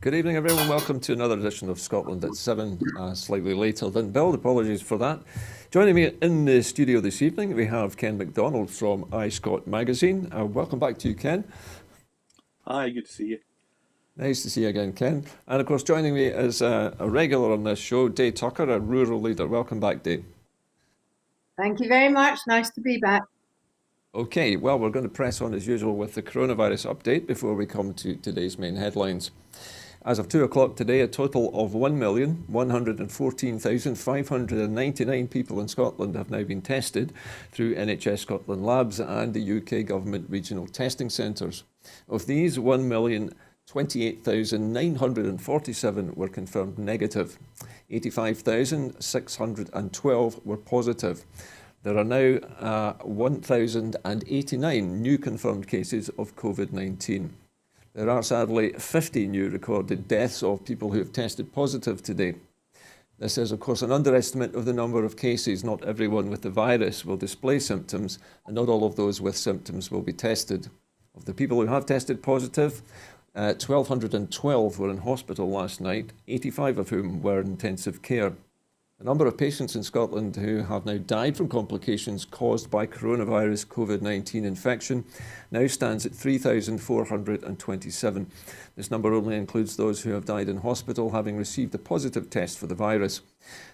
Good evening, everyone. Welcome to another edition of Scotland at 7, slightly later than billed. Apologies for that. Joining me in the studio this evening, we have Ken MacDonald from iScot magazine. Welcome back to you, Ken. Hi, good to see you. Nice to see you again, Ken. And of course, joining me is a regular on this show, Dave Tucker, a rural leader. Welcome back, Dave. Thank you very much. Nice to be back. Okay, well, we're going to press on as usual with the coronavirus update before we come to today's main headlines. As of 2 o'clock today, a total of 1,114,599 people in Scotland have now been tested through NHS Scotland labs and the UK Government regional testing centres. Of these, 1,028,947 were confirmed negative. 85,612 were positive. There are now 1,089 new confirmed cases of COVID-19. There are sadly 50 new recorded deaths of people who have tested positive today. This is, of course, an underestimate of the number of cases. Not everyone with the virus will display symptoms, and not all of those with symptoms will be tested. Of the people who have tested positive, 1,212 were in hospital last night, 85 of whom were in intensive care. The number of patients in Scotland who have now died from complications caused by coronavirus COVID-19 infection now stands at 3,427. This number only includes those who have died in hospital having received a positive test for the virus.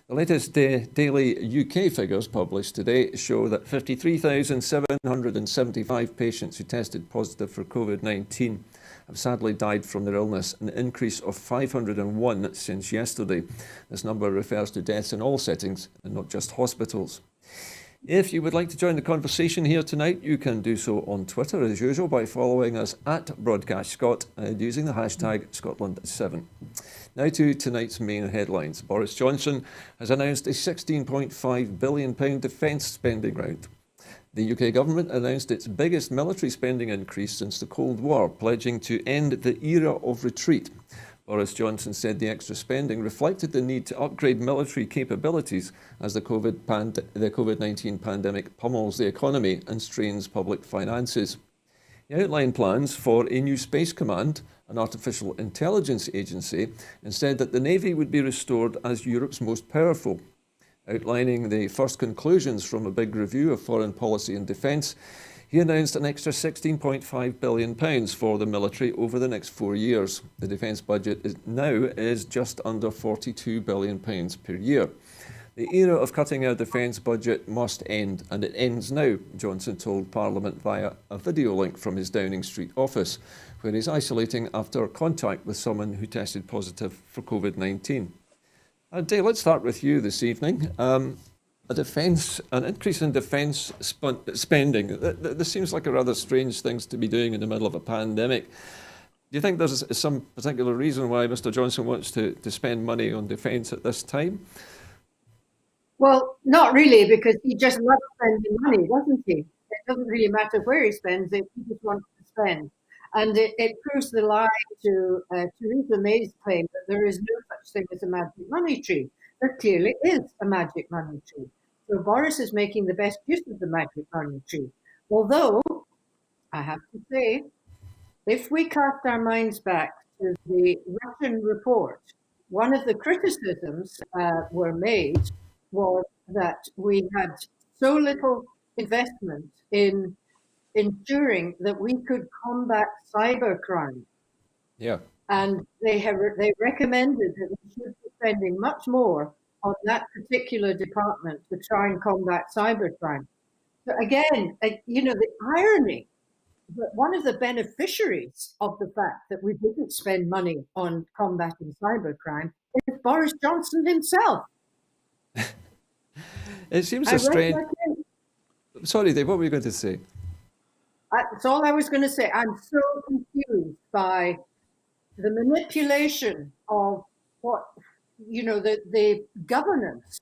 The latest daily UK figures published today show that 53,775 patients who tested positive for COVID-19 have sadly died from their illness, an increase of 501 since yesterday. This number refers to deaths in all settings and not just hospitals. If you would like to join the conversation here tonight, you can do so on Twitter as usual by following us at BroadcastScot and using the hashtag Scotland7. Now to tonight's main headlines. Boris Johnson has announced a £16.5 billion defence spending round. The UK government announced its biggest military spending increase since the Cold War, pledging to end the era of retreat. Boris Johnson said the extra spending reflected the need to upgrade military capabilities as the COVID-19 pandemic pummels the economy and strains public finances. He outlined plans for a new space command, an artificial intelligence agency, and said that the Navy would be restored as Europe's most powerful. Outlining the first conclusions from a big review of foreign policy and defence, he announced an extra £16.5 billion for the military over the next 4 years. The defence budget is just under £42 billion per year. The era of cutting our defence budget must end, and it ends now, Johnson told Parliament via a video link from his Downing Street office, where he's isolating after contact with someone who tested positive for COVID-19. Dave, let's start with you this evening. An increase in defence spending. This seems like a rather strange thing to be doing in the middle of a pandemic. Do you think there's some particular reason why Mr. Johnson wants to spend money on defence at this time? Well, not really, because he just loves spending money, doesn't he? It doesn't really matter where he spends it, he just wants to spend. And it proves the lie to Theresa May's claim that there is no such thing as a magic money tree. There clearly is a magic money tree. So Boris is making the best use of the magic money tree. Although, I have to say, if we cast our minds back to the Russian report, one of the criticisms were made was that we had so little investment in ensuring that we could combat cybercrime. Yeah. And they recommended that we should be spending much more on that particular department to try and combat cybercrime. So again, the irony that one of the beneficiaries of the fact that we didn't spend money on combating cybercrime is Boris Johnson himself. It seems a strange... Sorry, Dave, what were you going to say? That's all I was going to say. I'm so confused by the manipulation of the governance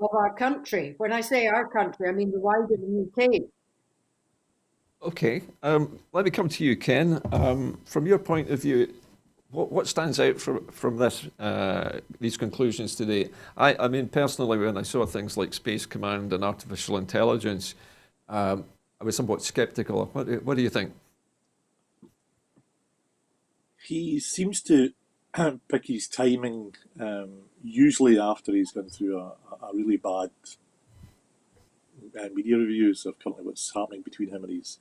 of our country. When I say our country, I mean the wider UK. Okay, let me come to you, Ken. From your point of view, what stands out from these conclusions today? I mean, personally, when I saw things like Space Command and artificial intelligence, I was somewhat sceptical. What do you think? He seems to pick his timing, usually after he's gone through a really bad media reviews of currently what's happening between him and his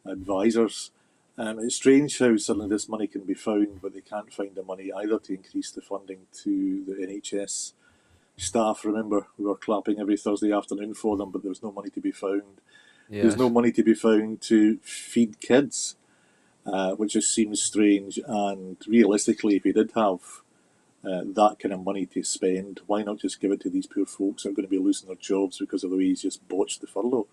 advisors. It's strange how suddenly this money can be found, but they can't find the money either to increase the funding to the NHS staff. Remember, we were clapping every Thursday afternoon for them, but there was no money to be found. Yes. There's no money to be found to feed kids, which just seems strange. And realistically, if you did have that kind of money to spend, why not just give it to these poor folks who are going to be losing their jobs because of the way he's just botched the furlough?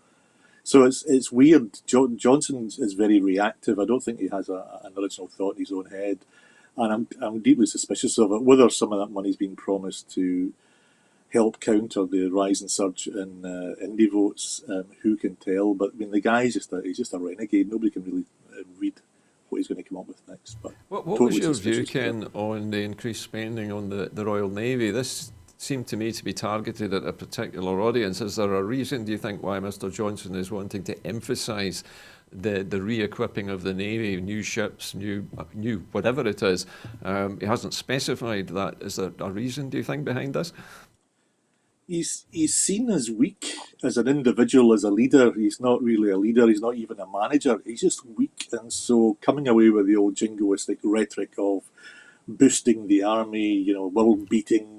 So it's weird. Johnson is very reactive. I don't think he has an original thought in his own head, and I'm deeply suspicious of it. Whether some of that money's been promised to help counter the rise and surge in indie votes, who can tell? But I mean, the guy's he's just a renegade. Nobody can really read what he's going to come up with next. But What totally was your view, suspicious. Ken, on the increased spending on the Royal Navy? This seemed to me to be targeted at a particular audience. Is there a reason, do you think, why Mr. Johnson is wanting to emphasise the re-equipping of the Navy, new ships, new whatever it is? He hasn't specified that. Is there a reason, do you think, behind this? He's seen as weak as an individual, as a leader. He's not really a leader. He's not even a manager. He's just weak. And so coming away with the old jingoistic rhetoric of boosting the army, world beating,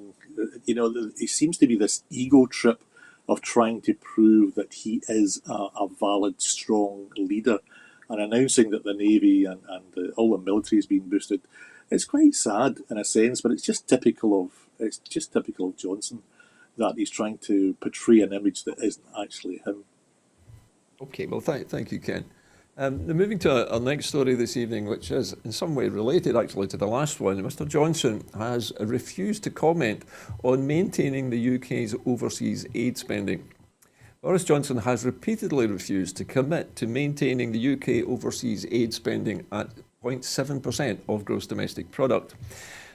he seems to be this ego trip of trying to prove that he is a valid, strong leader. And announcing that the Navy and all the military is being boosted, it's quite sad in a sense, but it's just typical of Johnson, that he's trying to portray an image that isn't actually him. Okay, well, thank you, Ken. Moving to our next story this evening, which is in some way related actually to the last one. Mr. Johnson has refused to comment on maintaining the UK's overseas aid spending. Boris Johnson has repeatedly refused to commit to maintaining the UK overseas aid spending at 0.7% of gross domestic product.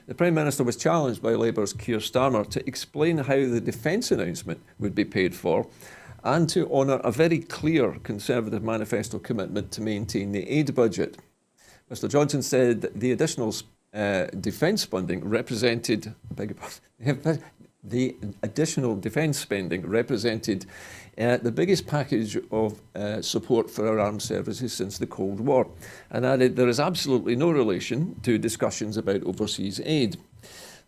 The Prime Minister was challenged by Labour's Keir Starmer to explain how the defence announcement would be paid for and to honour a very clear Conservative manifesto commitment to maintain the aid budget. Mr. Johnson said the additional defence funding represented, the additional defence spending represented the biggest package of support for our armed services since the Cold War, and added there is absolutely no relation to discussions about overseas aid.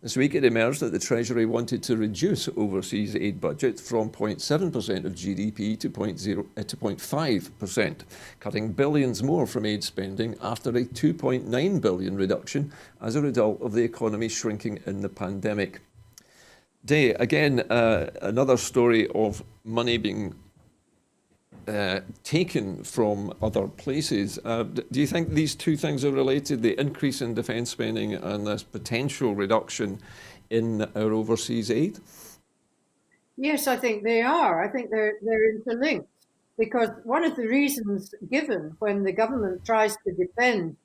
This week it emerged that the Treasury wanted to reduce overseas aid budget from 0.7% of GDP to 0.5%, cutting billions more from aid spending after a 2.9 billion reduction as a result of the economy shrinking in the pandemic. Day, again, another story of money being taken from other places. Do you think these two things are related, the increase in defence spending and this potential reduction in our overseas aid? Yes, I think they are. I think they're interlinked, because one of the reasons given when the government tries to defend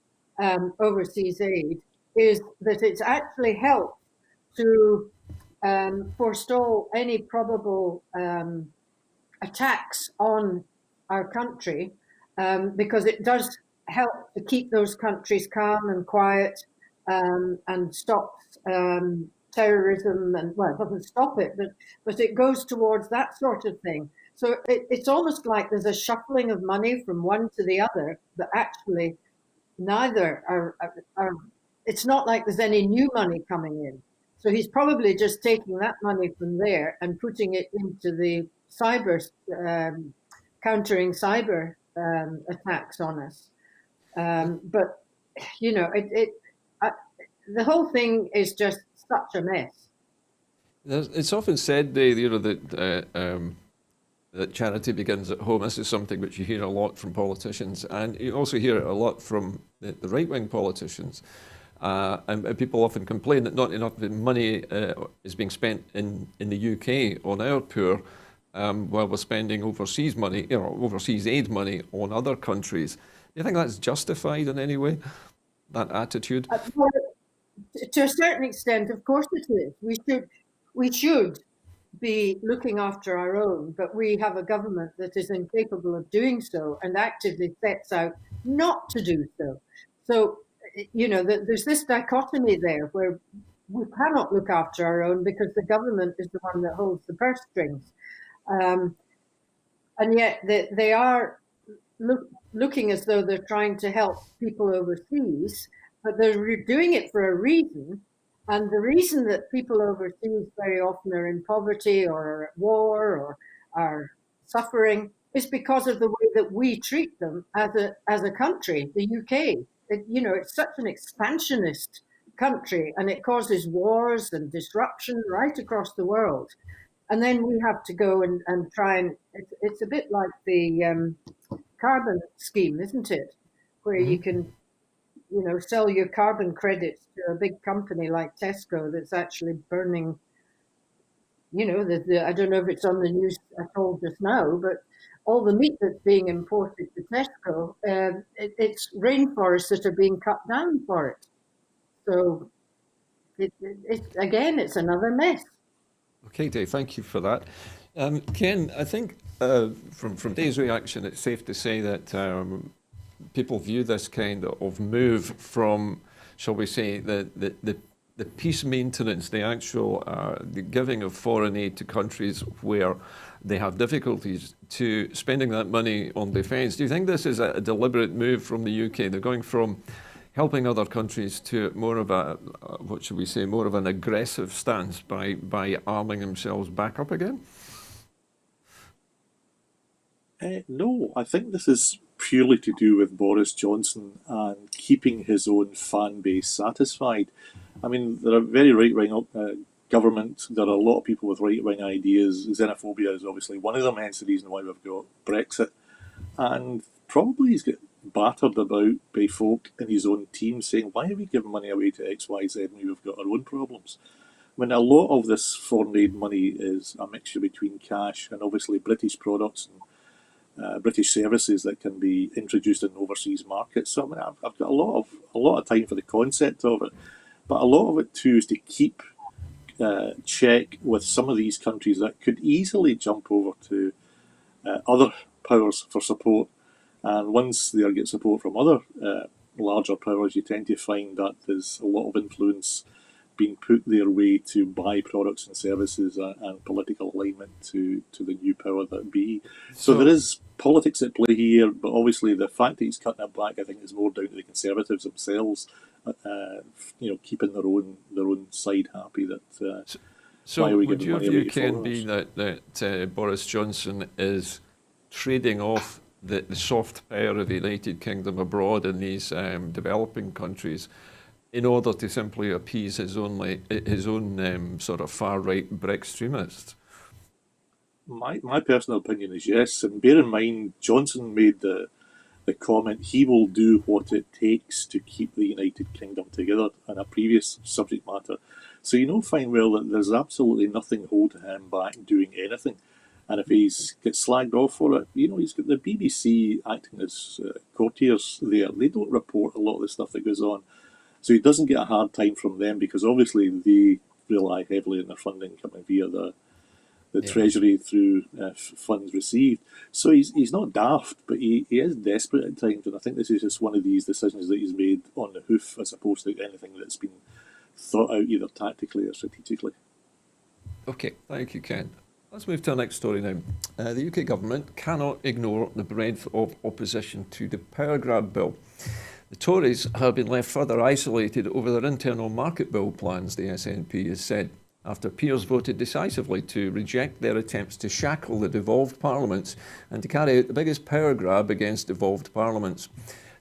overseas aid is that it's actually helped to forestall any probable attacks on our country, because it does help to keep those countries calm and quiet, and stops terrorism, and well, it doesn't stop it, but it goes towards that sort of thing. So it's almost like there's a shuffling of money from one to the other, but actually neither are it's not like there's any new money coming in. So he's probably just taking that money from there and putting it into the cyber, countering cyber attacks on us. But the whole thing is just such a mess. It's often said, that charity begins at home. This is something which you hear a lot from politicians, and you also hear it a lot from the right-wing politicians. And people often complain that not enough money is being spent in the UK on our poor, while we're spending overseas money, overseas aid money on other countries. Do you think that's justified in any way, that attitude? Well, to a certain extent, of course it is. We should be looking after our own, but we have a government that is incapable of doing so and actively sets out not to do so. So there's this dichotomy there where we cannot look after our own because the government is the one that holds the purse strings. And yet they are looking as though they're trying to help people overseas, but they're doing it for a reason. And the reason that people overseas very often are in poverty or are at war or are suffering is because of the way that we treat them as a country, the UK. It's such an expansionist country, and it causes wars and disruption right across the world. And then we have to go and try and it's a bit like the carbon scheme, isn't it? Where you can, sell your carbon credits to a big company like Tesco that's actually burning. I don't know if it's on the news at all just now, but all the meat that's being imported to Tesco, it's rainforests that are being cut down for it. So it's another mess. Okay, Dave, thank you for that. Ken, I think from Dave's reaction, it's safe to say that people view this kind of move from, shall we say, the peace maintenance, the actual the giving of foreign aid to countries where they have difficulties, to spending that money on defence. Do you think this is a deliberate move from the UK? They're going from helping other countries to more of a, what should we say, more of an aggressive stance by arming themselves back up again? No, I think this is purely to do with Boris Johnson and keeping his own fan base satisfied. I mean, they're a very right-wing government. There are a lot of people with right-wing ideas. Xenophobia is obviously one of them, hence the reason why we've got Brexit. And probably he's got battered about by folk in his own team saying, why are we giving money away to XYZ when we've got our own problems? When a lot of this foreign aid money is a mixture between cash and obviously British products and British services that can be introduced in overseas markets. So I mean, I've got a lot of time for the concept of it, but a lot of it too is to keep check with some of these countries that could easily jump over to other powers for support. And once they get support from other larger powers, you tend to find that there's a lot of influence being put their way to buy products and services and political alignment to the new power that be. So there is politics at play here, but obviously the fact that he's cutting it back, I think, is more down to the Conservatives themselves, keeping their own side happy. That so would your view, Ken, be that Boris Johnson is trading off the soft power of the United Kingdom abroad in these developing countries in order to simply appease his own sort of far-right Brexit extremists? My personal opinion is yes, and bear in mind, Johnson made the comment he will do what it takes to keep the United Kingdom together in a previous subject matter. So you know fine well that there's absolutely nothing holding him back doing anything. And if he's gets slagged off for it, he's got the BBC acting as courtiers there. They don't report a lot of the stuff that goes on. So he doesn't get a hard time from them because obviously they rely heavily on their funding coming via the Treasury through funds received. So he's not daft, but he is desperate at times. And I think this is just one of these decisions that he's made on the hoof as opposed to anything that's been thought out either tactically or strategically. Okay, thank you, Ken. Let's move to our next story now. The UK government cannot ignore the breadth of opposition to the power grab bill. The Tories have been left further isolated over their internal market bill plans, the SNP has said, after peers voted decisively to reject their attempts to shackle the devolved parliaments and to carry out the biggest power grab against devolved parliaments.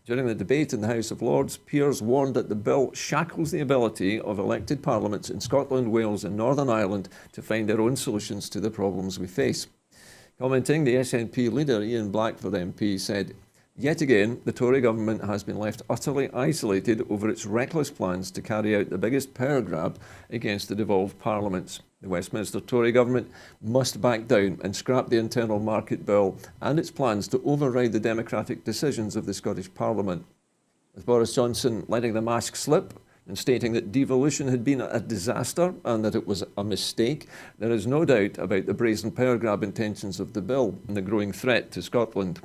During the debate in the House of Lords, peers warned that the bill shackles the ability of elected parliaments in Scotland, Wales and Northern Ireland to find their own solutions to the problems we face. Commenting, the SNP leader, Ian Blackford MP, said, "Yet again, the Tory government has been left utterly isolated over its reckless plans to carry out the biggest power grab against the devolved parliaments. The Westminster Tory government must back down and scrap the internal market bill and its plans to override the democratic decisions of the Scottish Parliament." With Boris Johnson letting the mask slip and stating that devolution had been a disaster and that it was a mistake, there is no doubt about the brazen power grab intentions of the bill and the growing threat to Scotland.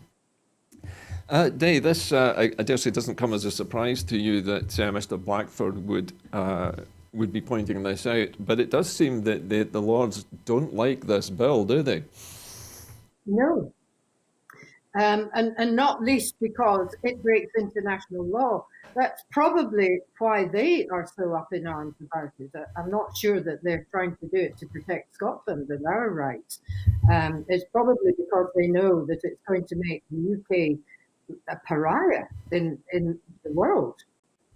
Dave, this I dare say doesn't come as a surprise to you that Mr. Blackford would be pointing this out, but it does seem that the Lords don't like this bill, do they? No. And not least because it breaks international law. That's probably why they are so up in arms about it. I'm not sure that they're trying to do it to protect Scotland and our rights. It's probably because they know that it's going to make the UK a pariah in the world.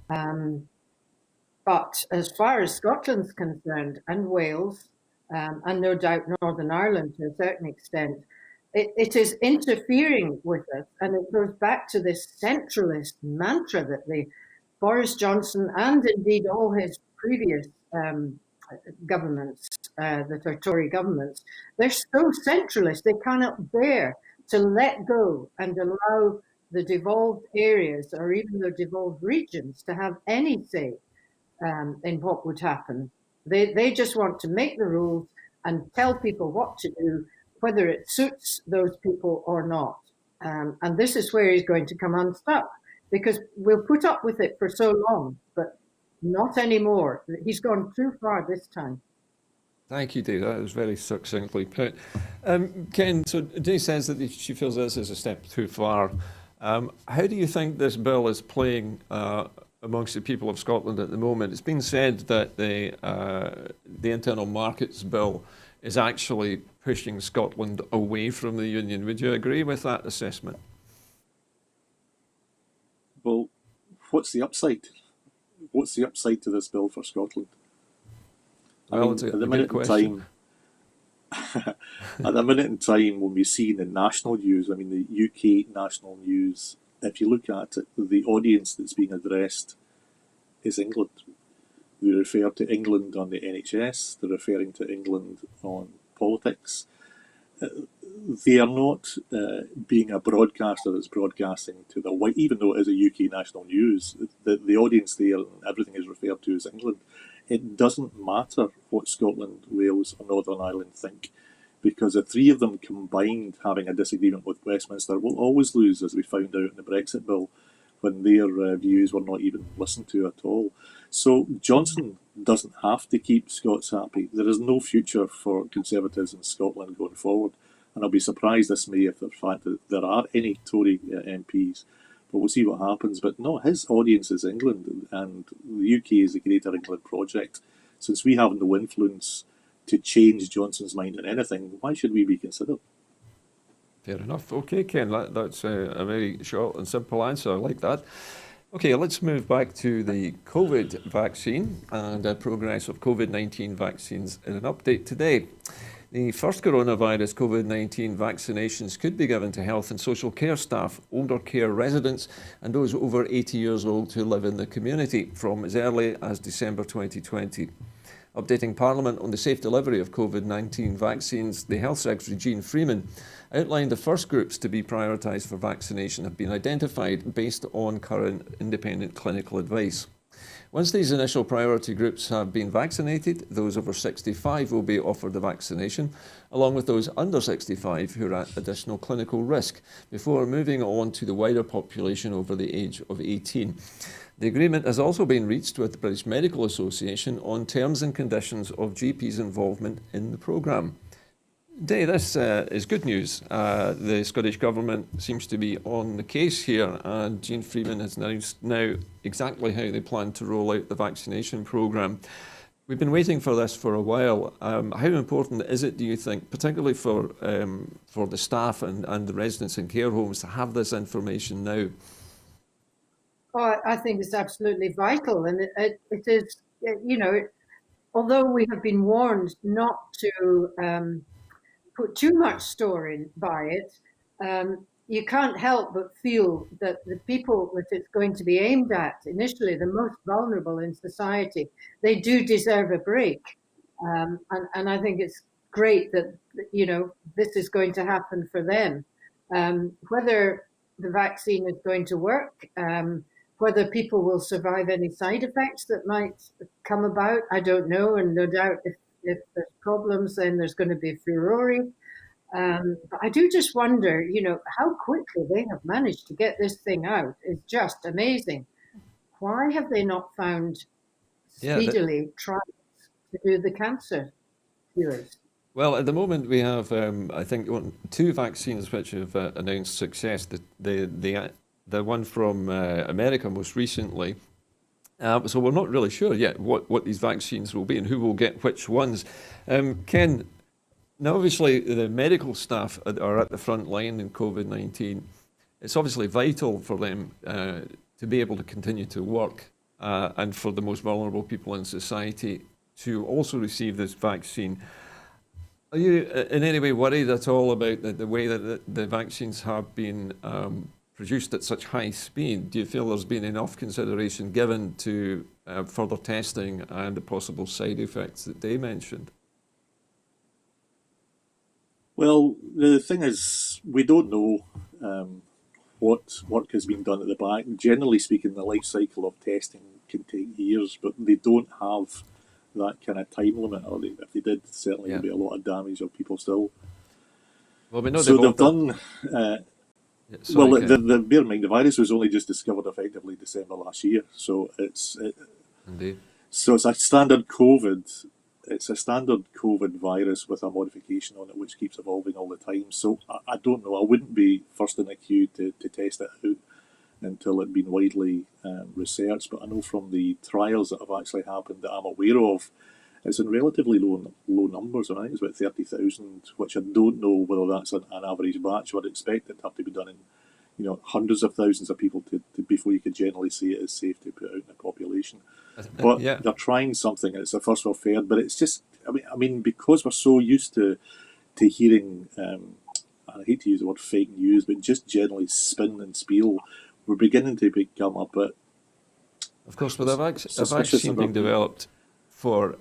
But as far as Scotland's concerned, and Wales, and no doubt Northern Ireland to a certain extent, it is interfering with us, and it goes back to this centralist mantra that the Boris Johnson and indeed all his previous governments, that are Tory governments, they're so centralist they cannot bear to let go and allow the devolved areas or even the devolved regions to have any say in what would happen. They just want to make the rules and tell people what to do, whether it suits those people or not. And this is where he's going to come unstuck, because we'll put up with it for so long, but not anymore. He's gone too far this time. Thank you, Dave. That was very succinctly put. Ken, so Dave says that she feels this is a step too far. How do you think this bill is playing amongst the people of Scotland at the moment? It's been said that the Internal Markets Bill is actually pushing Scotland away from the Union. Would you agree with that assessment? Well, what's the upside? What's the upside to this bill for Scotland? Well, it's a good question. At the minute in time, when we see in the national news, I mean the UK national news, if you look at it, the audience that's being addressed is England. They refer to England on the NHS, they're referring to England on politics. They are not being a broadcaster that's broadcasting to the white, even though it is a UK national news, the audience there, everything is referred to as England. It doesn't matter what Scotland, Wales or Northern Ireland think, because the three of them combined having a disagreement with Westminster will always lose, as we found out in the Brexit bill, when their views were not even listened to at all. So Johnson doesn't have to keep Scots happy. There is no future for Conservatives in Scotland going forward. And I'll be surprised this May if the fact that there are any Tory MPs. But we'll see what happens. But no, his audience is England, and the UK is the Greater England project. Since we have no influence to change Johnson's mind on anything, why should we be considered? Fair enough. Okay, Ken, that's a very short and simple answer. I like that. Okay, let's move back to the COVID vaccine and progress of COVID-19 vaccines in an update today. The first coronavirus COVID-19 vaccinations could be given to health and social care staff, older care residents and those over 80 years old who live in the community from as early as December 2020. Updating Parliament on the safe delivery of COVID-19 vaccines, the Health Secretary Jeane Freeman outlined the first groups to be prioritised for vaccination have been identified based on current independent clinical advice. Once these initial priority groups have been vaccinated, those over 65 will be offered the vaccination, along with those under 65 who are at additional clinical risk, before moving on to the wider population over the age of 18. The agreement has also been reached with the British Medical Association on terms and conditions of GPs' involvement in the programme. Dave, this is good news. The Scottish Government seems to be on the case here, and Jeane Freeman has announced now exactly how they plan to roll out the vaccination programme. We've been waiting for this for a while. How important is it, do you think, particularly for the staff and the residents in care homes, to have this information now? Oh, I think it's absolutely vital, and it is, you know, although we have been warned not to put too much store in by it, you can't help but feel that the people that it's going to be aimed at, initially the most vulnerable in society, they do deserve a break. And I think it's great that, you know, this is going to happen for them. Whether the vaccine is going to work, whether people will survive any side effects that might come about, I don't know. And no doubt if there's problems, then there's going to be furore. But I do just wonder, how quickly they have managed to get this thing out is just amazing. Why have they not found Yeah, speedily trials to do the cancer cures? well, at the moment we have, I think, two vaccines which have announced success. The one from America most recently. So we're not really sure yet what these vaccines will be and who will get which ones. Ken, now obviously the medical staff are at the front line in COVID-19. It's obviously vital for them to be able to continue to work and for the most vulnerable people in society to also receive this vaccine. Are you in any way worried at all about the way that the vaccines have been produced at such high speed? Do you feel there's been enough consideration given to further testing and the possible side effects that they mentioned? Well, the thing is, we don't know what work has been done at the back. Generally speaking, the life cycle of testing can take years, but they don't have that kind of time limit, or if they did, certainly Yeah. there'd be a lot of damage of people still. Well, we know So they've they've altered. done. Yeah, sorry, Well, Ken. bear in mind, the virus was only just discovered effectively December last year, so Indeed. it's a standard COVID. It's a standard COVID virus with a modification on it, which keeps evolving all the time. So I don't know. I wouldn't be first in the queue to test it out until it'd been widely researched. But I know from the trials that have actually happened that I'm aware of, it's in relatively low numbers. I think it's about 30,000, which I don't know whether that's an average batch. I would expect it to have to be done in hundreds of thousands of people to before you could generally say it is safe to put out in the population. But Yeah. they're trying something, and it's a first world fair. But it's just, I mean, because we're so used to hearing, I hate to use the word fake news, but just generally spin and spiel, we're beginning to become a bit Of course, with a suspicious vaccine being about. developed for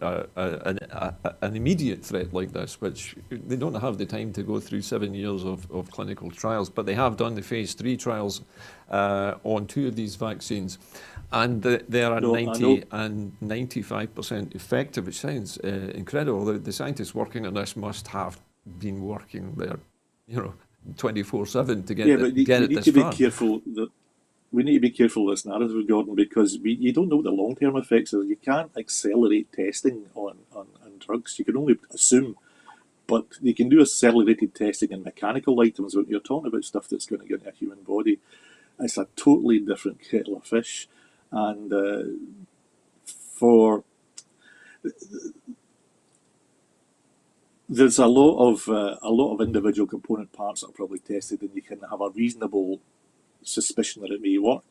an immediate threat like this, which they don't have the time to go through 7 years of clinical trials, but they have done the phase 3 trials on two of these vaccines, and they are at No, I 90 know. and 95% effective, which sounds incredible. The scientists working on this must have been working there, 24/7 to Yeah, get but it, get we it need this to be far. careful that we need to be careful of this narrative, Gordon, because you don't know what the long term effects are. You can't accelerate testing on drugs. You can only assume, but you can do accelerated testing in mechanical items. But you're talking about stuff that's going to get into a human body. It's a totally different kettle of fish, and for there's a lot of individual component parts that are probably tested, and you can have a reasonable suspicion that it may work.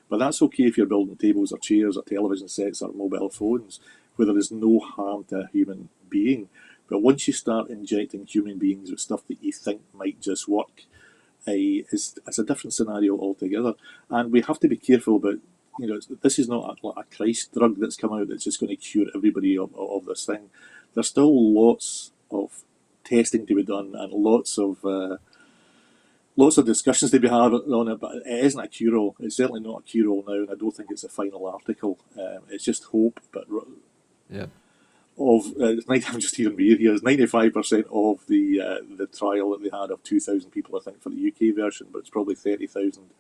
But that's okay if you're building tables or chairs or television sets or mobile phones where there is no harm to a human being. But once you start injecting human beings with stuff that you think might just work, it's a different scenario altogether. And we have to be careful about, this is not a Christ drug that's come out that's just going to cure everybody of this thing. There's still lots of testing to be done and lots of discussions to be had on it, but it isn't a cure-all. It's certainly not a cure-all now, and I don't think it's a final article. It's just hope, but Yeah. I'm just hearing weird here. It's 95% of the trial that they had of 2,000 people, I think, for the UK version, but it's probably 30,000.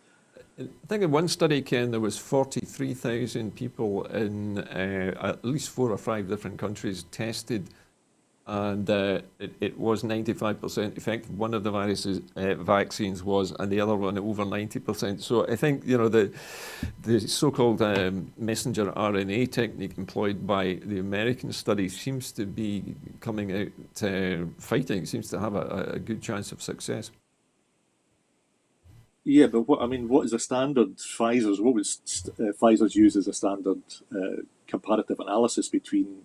I think in one study, Ken, there was 43,000 people in at least 4 or 5 different countries tested, and it was 95% effective. One of the vaccines was, and the other one over 90%. So I think the so-called messenger RNA technique employed by the American study seems to be coming out fighting. Seems to have a good chance of success. Yeah, but what is a standard Pfizer's? What was Pfizer's use as a standard comparative analysis between?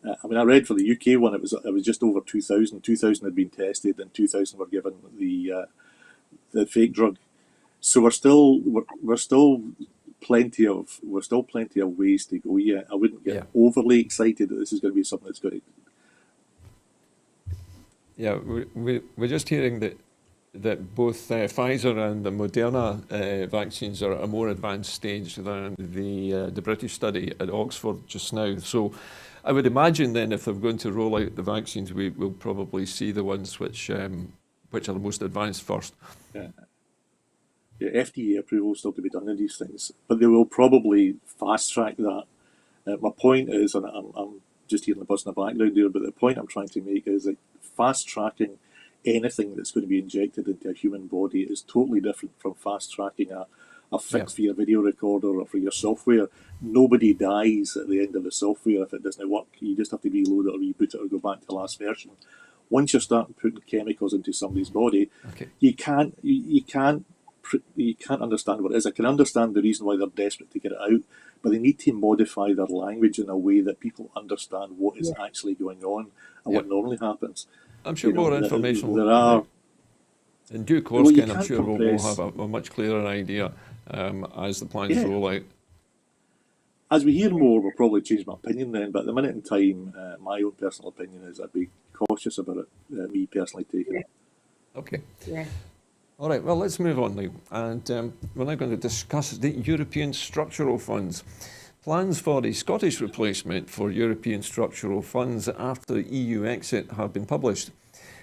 I read for the UK one, it was just over 2,000. 2,000 had been tested, and 2,000 were given the fake drug. So we're still plenty of ways to go yet. I wouldn't get Yeah. overly excited that this is going to be something that's going to. Yeah, we're just hearing that both Pfizer and the Moderna vaccines are at a more advanced stage than the British study at Oxford just now. So I would imagine then if they're going to roll out the vaccines, we will probably see the ones which which are the most advanced first. Yeah. Yeah, FDA approval still to be done in these things, but they will probably fast track that. My point is, and I'm just hearing the buzz in the background there, but the point I'm trying to make is that fast tracking anything that's going to be injected into a human body is totally different from fast tracking a fix for your video recorder or for your software. Nobody dies at the end of the software if it doesn't work. You just have to reload it or reboot it or go back to the last version. Once you're starting putting chemicals into somebody's body, you can't understand what it is. I can understand the reason why they're desperate to get it out, but they need to modify their language in a way that people understand what is actually going on and what normally happens. I'm sure more information there are. In due course, Ken, I'm sure compress. we'll have a much clearer idea as the plans roll out. As we hear more, we'll probably change my opinion then, but at the minute in time, my own personal opinion is I'd be cautious about it, me personally taking it. Okay. Yeah. All right, well, let's move on now. And we're now going to discuss the European structural funds. Plans for a Scottish replacement for European structural funds after EU exit have been published.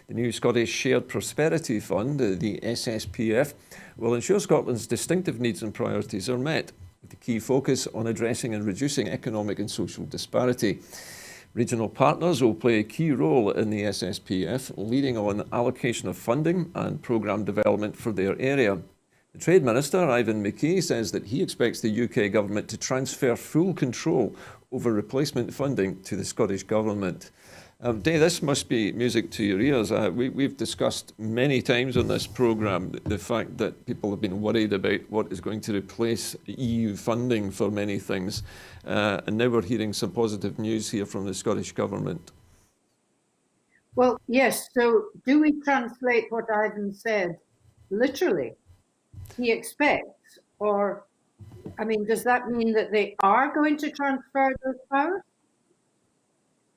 The new Scottish Shared Prosperity Fund, the SSPF, will ensure Scotland's distinctive needs and priorities are met, with the key focus on addressing and reducing economic and social disparity. Regional partners will play a key role in the SSPF, leading on allocation of funding and programme development for their area. The Trade Minister, Ivan McKay, says that he expects the UK Government to transfer full control over replacement funding to the Scottish Government. Dave, this must be music to your ears. We've discussed many times on this programme the fact that people have been worried about what is going to replace EU funding for many things. And now we're hearing some positive news here from the Scottish Government. Well, yes. So do we translate what Ivan said literally? He expects, or, I mean, does that mean that they are going to transfer those powers?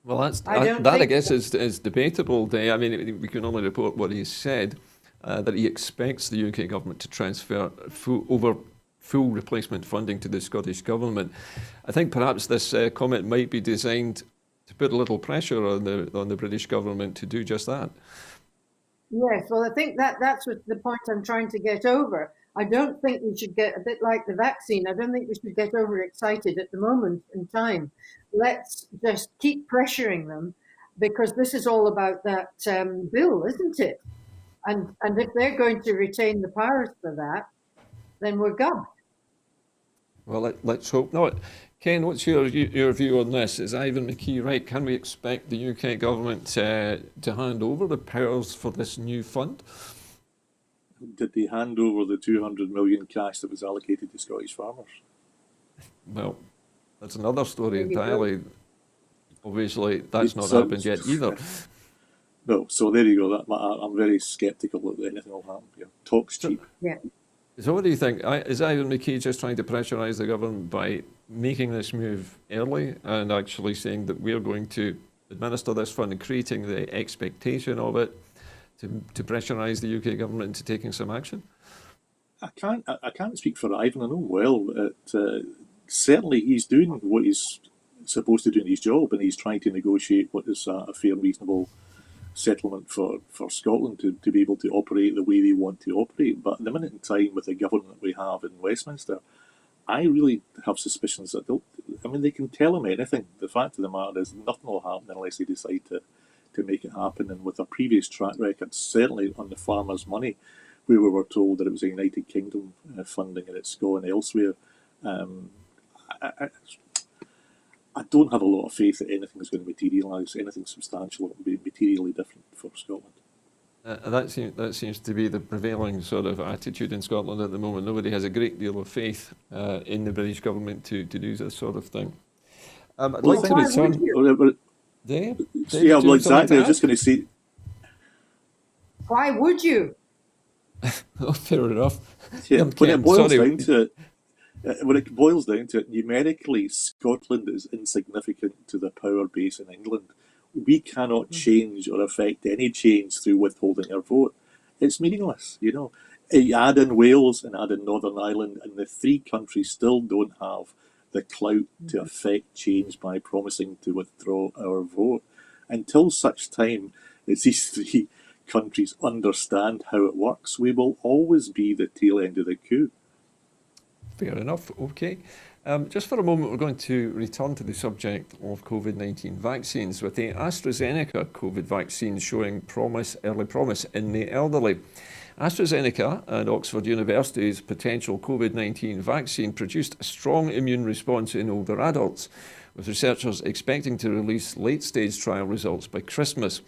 Well, I guess is debatable, Dave. I mean, we can only report what he said, that he expects the UK Government to transfer full replacement funding to the Scottish Government. I think perhaps this comment might be designed to put a little pressure on the British Government to do just that. Yes, well, I think that's what the point I'm trying to get over. I don't think we should get, a bit like the vaccine, I don't think we should get overexcited at the moment in time. Let's just keep pressuring them, because this is all about that bill, isn't it? And if they're going to retain the powers for that, then we're gubbed. Well, let's hope not. Ken, what's your view on this? Is Ivan McKay right? Can we expect the UK Government to hand over the powers for this new fund? Did they hand over the 200 million cash that was allocated to Scottish farmers? Well, that's another story entirely. Obviously, that's not happened yet either. No, so there you go. I'm very sceptical that anything will happen here. Talk's cheap. Yeah. So what do you think? Is Ivan McKay just trying to pressurise the government by making this move early and actually saying that we're going to administer this fund and creating the expectation of it to pressurise the UK government into taking some action? I can't speak for Ivan. I know him well. Certainly, he's doing what he's supposed to do in his job, and he's trying to negotiate what is a fair, reasonable settlement for Scotland to be able to operate the way they want to operate. But at the minute in time, with the government we have in Westminster, I really have suspicions that they can tell him anything. The fact of the matter is nothing will happen unless they decide to make it happen. And with a previous track record, certainly on the farmers' money, where we were told that it was a United Kingdom funding and it's gone elsewhere, I don't have a lot of faith that anything is going to materialise, anything substantial that will be materially different for Scotland. That seems to be the prevailing sort of attitude in Scotland at the moment. Nobody has a great deal of faith in the British government to do this sort of thing. I'd like to return. Dave, yeah, well, exactly. I was just going to say. Why would you? Oh, fair enough. Yeah, when it boils down to it, numerically, Scotland is insignificant to the power base in England. We cannot change or affect any change through withholding our vote. It's meaningless, You add in Wales and add in Northern Ireland, and the three countries still don't have the clout to affect change by promising to withdraw our vote. Until such time as these three countries understand how it works, we will always be the tail end of the queue. Fair enough. Okay. Just for a moment, we're going to return to the subject of COVID-19 vaccines, with the AstraZeneca COVID vaccine showing early promise in the elderly. AstraZeneca and Oxford University's potential COVID-19 vaccine produced a strong immune response in older adults, with researchers expecting to release late-stage trial results by Christmas.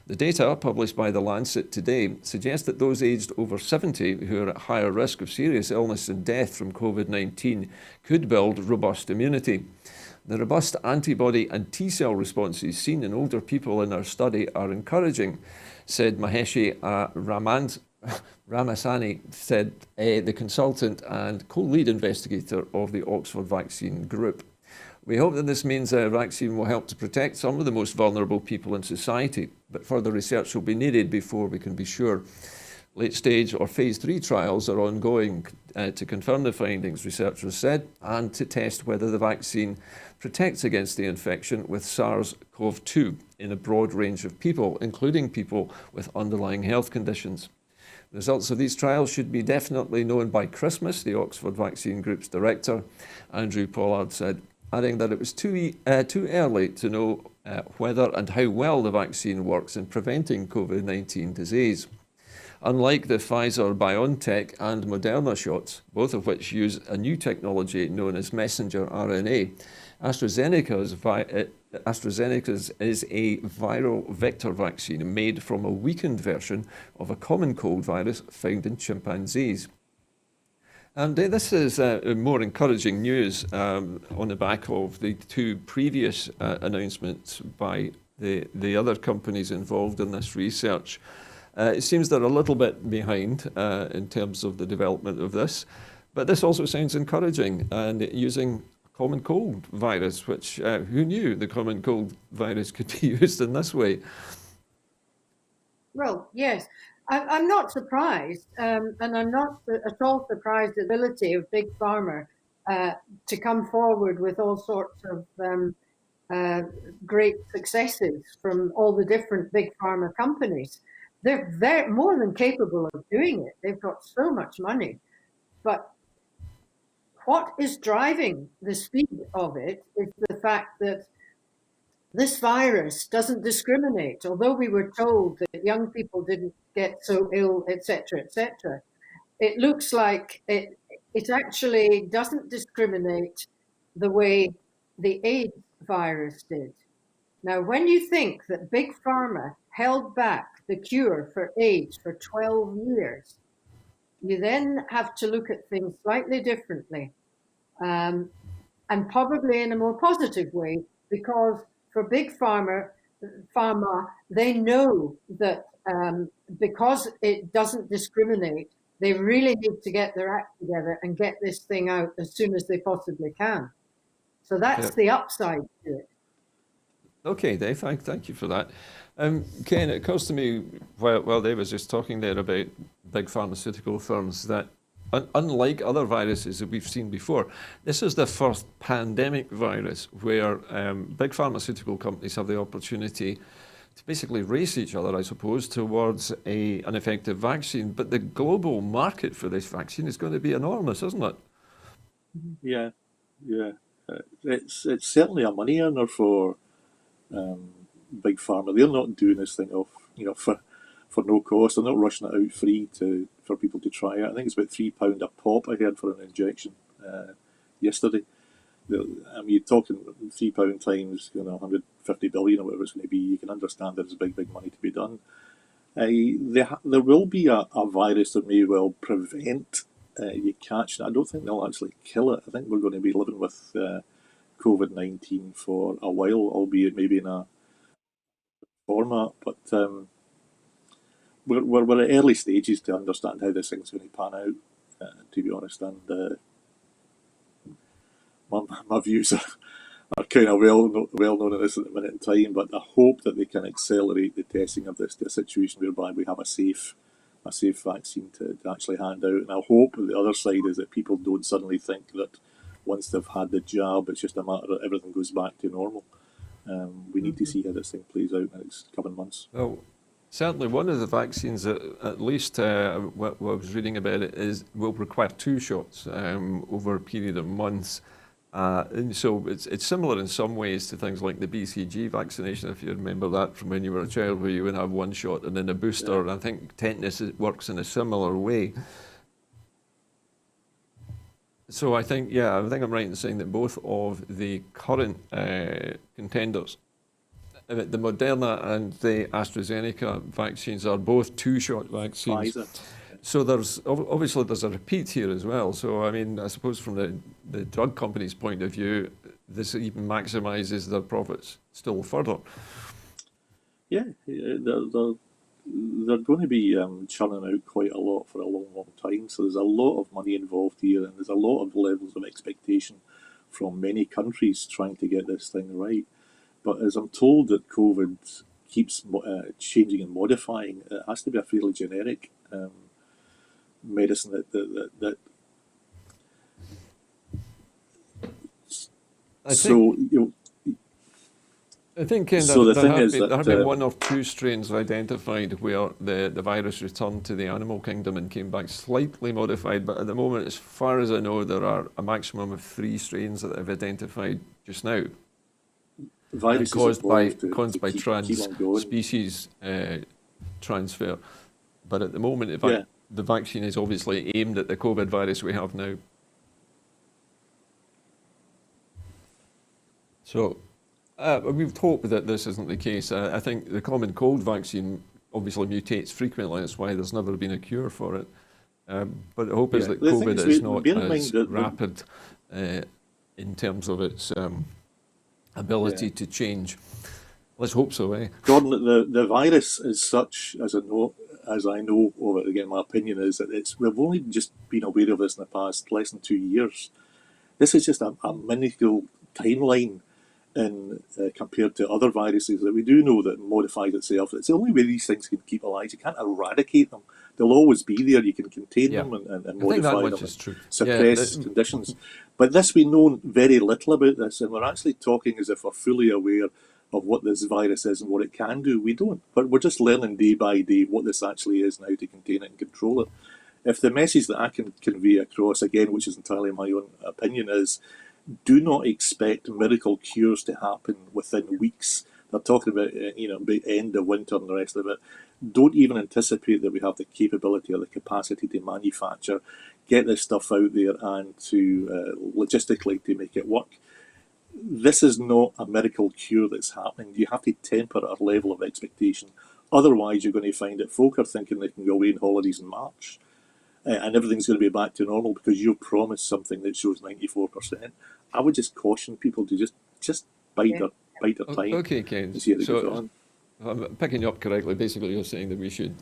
The data, published by The Lancet today, suggests that those aged over 70 who are at higher risk of serious illness and death from COVID-19 could build robust immunity. The robust antibody and T-cell responses seen in older people in our study are encouraging, said Maheshi Ramasani, the consultant and co-lead investigator of the Oxford Vaccine Group. We hope that this means a vaccine will help to protect some of the most vulnerable people in society, but further research will be needed before we can be sure. Late-stage or phase 3 trials are ongoing to confirm the findings, researchers said, and to test whether the vaccine protects against the infection with SARS-CoV-2 in a broad range of people, including people with underlying health conditions. The results of these trials should be definitely known by Christmas, the Oxford Vaccine Group's director, Andrew Pollard, said, adding that it was too early to know whether and how well the vaccine works in preventing COVID-19 disease. Unlike the Pfizer-BioNTech and Moderna shots, both of which use a new technology known as messenger RNA, AstraZeneca's is a viral vector vaccine made from a weakened version of a common cold virus found in chimpanzees. And this is more encouraging news on the back of the two previous announcements by the other companies involved in this research. It seems they're a little bit behind in terms of the development of this, but this also sounds encouraging, and using common cold virus, which who knew the common cold virus could be used in this way? Well, yes. I'm not surprised, and I'm not at all surprised at the ability of Big Pharma to come forward with all sorts of great successes from all the different Big Pharma companies. They're more than capable of doing it. They've got so much money. But what is driving the speed of it is the fact that this virus doesn't discriminate. Although we were told that young people didn't get so ill, etc., etc., it looks like it actually doesn't discriminate the way the AIDS virus did. Now, when you think that Big Pharma held back the cure for AIDS for 12 years, you then have to look at things slightly differently, and probably in a more positive way, because for Big Pharma, they know that because it doesn't discriminate, they really need to get their act together and get this thing out as soon as they possibly can. So that's the upside to it. Okay, Dave, thank you for that. Ken, it occurs to me while Dave was just talking there about big pharmaceutical firms that unlike other viruses that we've seen before, this is the first pandemic virus where big pharmaceutical companies have the opportunity to basically race each other, I suppose, towards an effective vaccine. But the global market for this vaccine is going to be enormous, isn't it? Yeah. It's certainly a money earner for Big Pharma. They're not doing this thing for no cost. They're not rushing it out free for people to try it. I think it's about £3 a pop I heard for an injection yesterday. I mean, you're talking £3 times 150 billion or whatever it's going to be. You can understand there's big money to be done. There will be a virus that may well prevent you catching it. I don't think they'll actually kill it. I think we're going to be living with COVID-19 for a while, albeit maybe in a format. But we're at early stages to understand how this thing's going to pan out, to be honest. And my views are kind of well known at this at the minute in time. But I hope that they can accelerate the testing of this to a situation whereby we have a safe vaccine to actually hand out. And I hope the other side is that people don't suddenly think that once they've had the jab, it's just a matter of everything goes back to normal. We need to see how this thing plays out in the next coming months. Well, Certainly, one of the vaccines that, at least what I was reading about it, will require 2 shots over a period of months. And so it's similar in some ways to things like the BCG vaccination, if you remember that from when you were a child, where you would have 1 shot and then a booster. Yeah. I think tetanus works in a similar way. So I think I'm right in saying that both of the current contenders, the Moderna and the AstraZeneca vaccines, are both 2-shot vaccines. Pfizer. So obviously there's a repeat here as well. So I mean, I suppose from the drug company's point of view, this even maximises their profits still further. Yeah, they're going to be churning out quite a lot for a long, long time. So there's a lot of money involved here, and there's a lot of levels of expectation from many countries trying to get this thing right. But as I'm told that COVID keeps changing and modifying, it has to be a fairly generic medicine that I so think, you know, I think so the there thing have is been, there that have been 1 or 2 strains identified where the virus returned to the animal kingdom and came back slightly modified. But at the moment, as far as I know, there are a maximum of 3 strains that have identified just now. viruses Caused evolve by keep on going. species transfer. But at the moment, Yeah. the vaccine is obviously aimed at the COVID virus we have now. So we've hoped that this isn't the case. I think the common cold vaccine obviously mutates frequently. That's why there's never been a cure for it. But the hope is that The thing COVID is, is bear not in mind as that rapid in terms of its ability to change. Let's hope so, eh? Gordon, the virus is such, as I know of it, again, my opinion is that we've only just been aware of this in the past less than 2 years. This is just a minuscule timeline compared to other viruses that we do know that modifies itself. It's the only way these things can keep alive. You can't eradicate them. They'll always be there. You can contain them and I think that modify much them is true. suppress conditions. But we know very little about this, and we're actually talking as if we're fully aware of what this virus is and what it can do. We don't. But we're just learning day by day what this actually is now to contain it and control it. If the message that I can convey across, again, which is entirely my own opinion, is do not expect miracle cures to happen within weeks. They're talking about, the end of winter and the rest of it. Don't even anticipate that we have the capability or the capacity to manufacture, get this stuff out there and to logistically to make it work. This is not a miracle cure that's happening. You have to temper our level of expectation. Otherwise, you're going to find that folk are thinking they can go away on holidays in March and everything's going to be back to normal because you promised something that shows 94%. I would just caution people to just bite their time. Okay, Ken. And see how it goes on. I'm picking you up correctly. Basically, you're saying that we should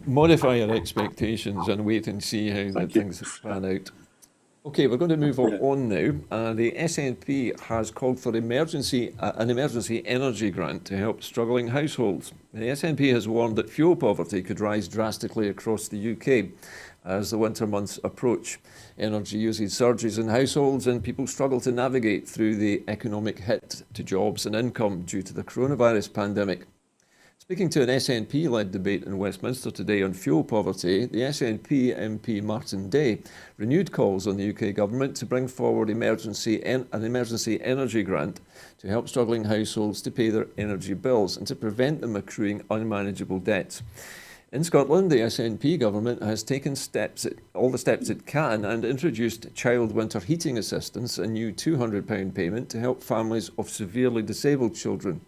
modify our expectations and wait and see how things pan out. Okay, we're going to move on now. The SNP has called for an emergency energy grant to help struggling households. The SNP has warned that fuel poverty could rise drastically across the UK as the winter months approach. Energy usage surges in households and people struggle to navigate through the economic hit to jobs and income due to the coronavirus pandemic. Speaking to an SNP-led debate in Westminster today on fuel poverty, the SNP MP Martin Day renewed calls on the UK government to bring forward an emergency energy grant to help struggling households to pay their energy bills and to prevent them accruing unmanageable debts. In Scotland, the SNP government has taken all the steps it can and introduced child winter heating assistance, a new £200 payment to help families of severely disabled children.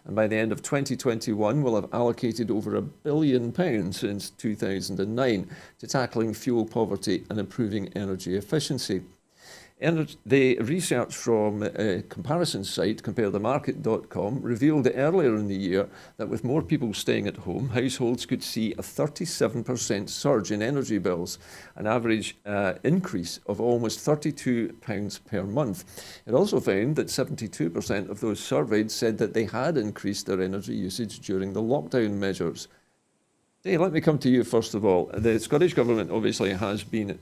And by the end of 2021, we'll have allocated over £1 billion since 2009 to tackling fuel poverty and improving energy efficiency. The research from a comparison site, comparethemarket.com, revealed earlier in the year that with more people staying at home, households could see a 37% surge in energy bills, an average increase of almost £32 per month. It also found that 72% of those surveyed said that they had increased their energy usage during the lockdown measures. Hey, let me come to you first of all. The Scottish Government obviously has been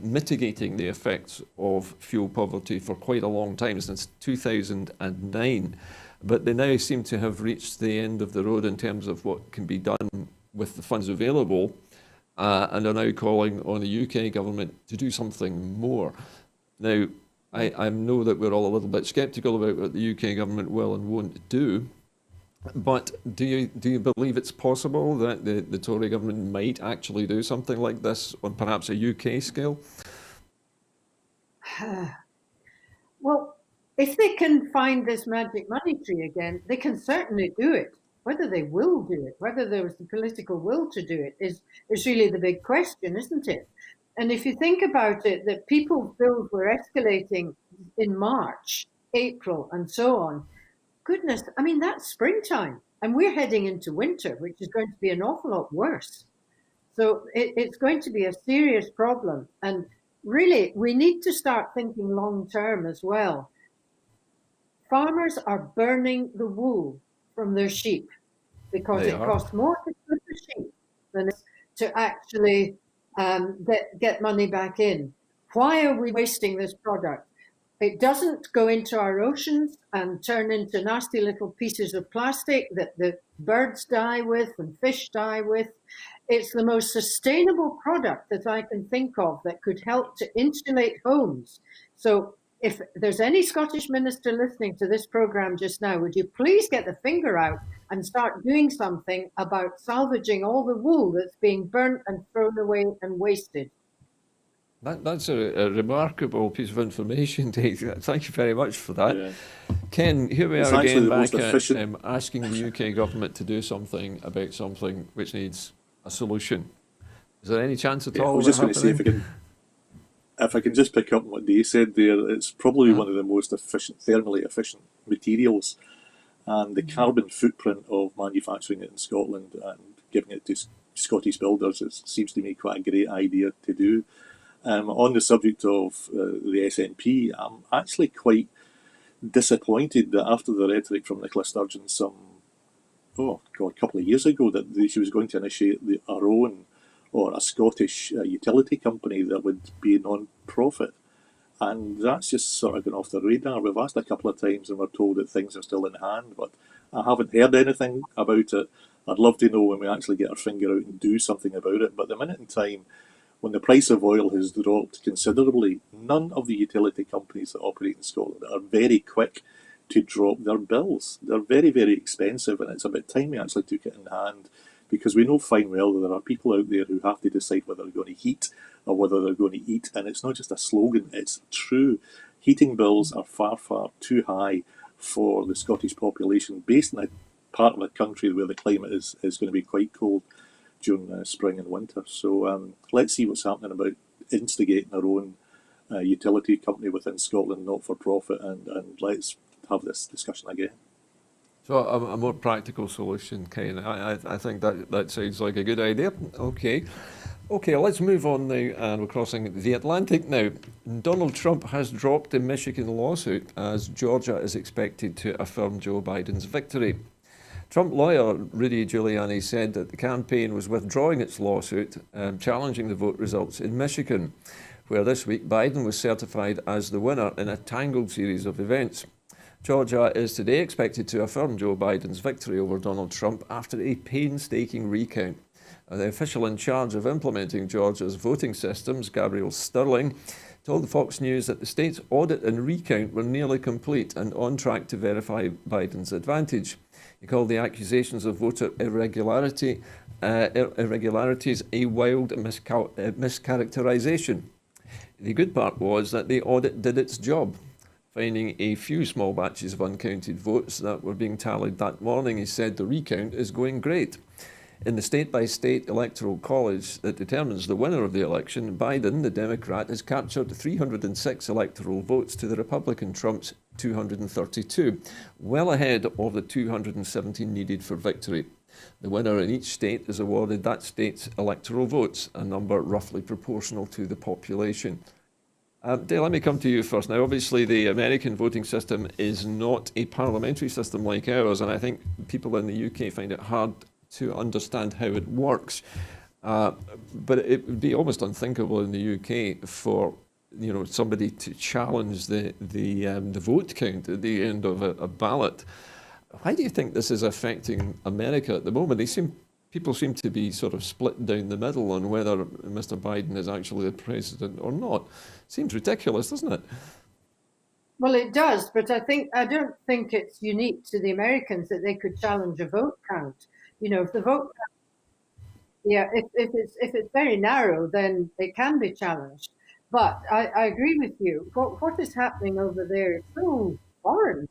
mitigating the effects of fuel poverty for quite a long time, since 2009. but they now seem to have reached the end of the road in terms of what can be done with the funds available, and are now calling on the UK government to do something more. Now, I know that we're all a little bit sceptical about what the UK government will and won't do, but do you believe it's possible that the Tory government might actually do something like this on perhaps a UK scale? Well, if they can find this magic money tree again, they can certainly do it. Whether they will do it, whether there was the political will to do it, is really the big question, isn't it? And if you think about it, that people's bills were escalating in March, April, and so on, goodness, I mean, that's springtime. And we're heading into winter, which is going to be an awful lot worse. So it's going to be a serious problem. And really, we need to start thinking long term as well. Farmers are burning the wool from their sheep because They it are. costs more to keep the sheep than to actually get money back in. Why are we wasting this product? It doesn't go into our oceans and turn into nasty little pieces of plastic that the birds die with and fish die with. It's the most sustainable product that I can think of that could help to insulate homes. So if there's any Scottish minister listening to this programme just now, would you please get the finger out and start doing something about salvaging all the wool that's being burnt and thrown away and wasted? That's a remarkable piece of information, Dave. Thank you very much for that. Yeah. Ken, here we It's are actually again the back most at efficient. asking the UK government to do something about something which needs a solution. Is there any chance at Yeah, I all was of just that going to say, happening? if I can just pick up on what Dave said there, it's probably Uh-huh. one of the most efficient, thermally efficient materials, and the carbon footprint of manufacturing it in Scotland and giving it to Scottish builders, it seems to me quite a great idea to do. On the subject of the SNP, I'm actually quite disappointed that after the rhetoric from Nicola Sturgeon a couple of years ago, that she was going to initiate our own or a Scottish utility company that would be non-profit. And that's just sort of gone off the radar. We've asked a couple of times and we're told that things are still in hand, but I haven't heard anything about it. I'd love to know when we actually get our finger out and do something about it. But the minute in time when the price of oil has dropped considerably, none of the utility companies that operate in Scotland are very quick to drop their bills. They're very, very expensive, and it's about time we actually took it in hand, because we know fine well that there are people out there who have to decide whether they're going to heat or whether they're going to eat, and it's not just a slogan, it's true. Heating bills are far, far too high for the Scottish population, based in a part of the country where the climate is going to be quite cold during spring and winter. So let's see what's happening about instigating our own utility company within Scotland, not for profit, and let's have this discussion again. So a more practical solution, Ken. I think that sounds like a good idea. Okay, let's move on now, and we're crossing the Atlantic now. Donald Trump has dropped the Michigan lawsuit as Georgia is expected to affirm Joe Biden's victory. Trump lawyer Rudy Giuliani said that the campaign was withdrawing its lawsuit, challenging the vote results in Michigan, where this week Biden was certified as the winner in a tangled series of events. Georgia is today expected to affirm Joe Biden's victory over Donald Trump after a painstaking recount. The official in charge of implementing Georgia's voting systems, Gabriel Sterling, told Fox News that the state's audit and recount were nearly complete and on track to verify Biden's advantage. He called the accusations of voter irregularities a wild mischaracterization. The good part was that the audit did its job, finding a few small batches of uncounted votes that were being tallied that morning. He said the recount is going great. In the state-by-state electoral college that determines the winner of the election, Biden, the Democrat, has captured 306 electoral votes to the Republican Trump's 232, well ahead of the 217 needed for victory. The winner in each state is awarded that state's electoral votes, a number roughly proportional to the population. Dale, let me come to you first. Now, obviously, the American voting system is not a parliamentary system like ours, and I think people in the UK find it hard to understand how it works. But it would be almost unthinkable in the UK for somebody to challenge the vote count at the end of a ballot. Why do you think this is affecting America at the moment? People seem to be sort of split down the middle on whether Mr. Biden is actually the president or not. Seems ridiculous, doesn't it? Well, it does, but I don't think it's unique to the Americans that they could challenge a vote count. If the vote, yeah, if it's very narrow, then it can be challenged. But I agree with you. What is happening over there is so foreign.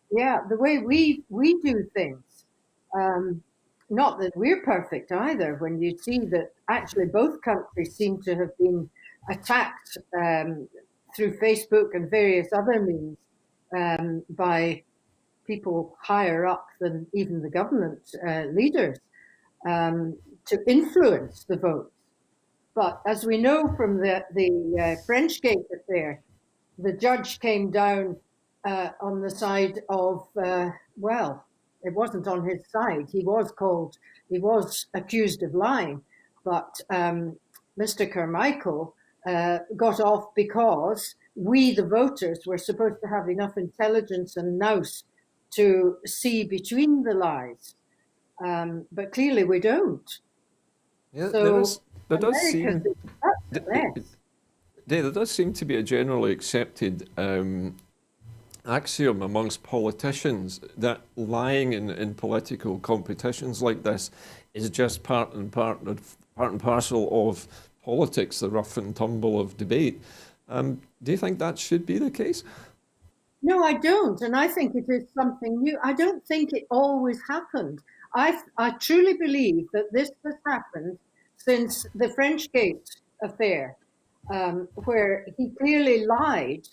Yeah, the way we do things. Um, Not that we're perfect either. When you see that actually both countries seem to have been attacked through Facebook and various other means by people higher up than even the government leaders to influence the votes. But as we know from the French Gate affair, the judge came down on the side of, well, it wasn't on his side. He was accused of lying, but Mr. Carmichael got off because we, the voters, were supposed to have enough intelligence and nous to see between the lies. But clearly we don't. Yeah, So there does America's seem, a mess. there does seem to be a generally accepted axiom amongst politicians that lying in political competitions like this is just part and parcel of politics, the rough and tumble of debate. Do you think that should be the case? No, I don't. And I think it is something new. I don't think it always happened. I truly believe that this has happened since the French Gate affair, where he clearly lied.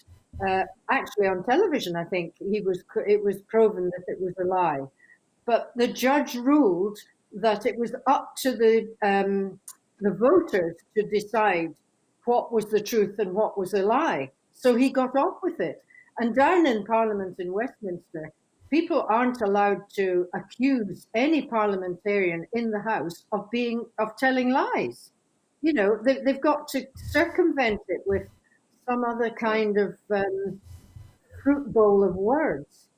Actually, on television, I think it was proven that it was a lie. But the judge ruled that it was up to the voters to decide what was the truth and what was a lie. So he got off with it. And down in Parliament in Westminster, people aren't allowed to accuse any parliamentarian in the House of telling lies. They've got to circumvent it with some other kind of fruit bowl of words.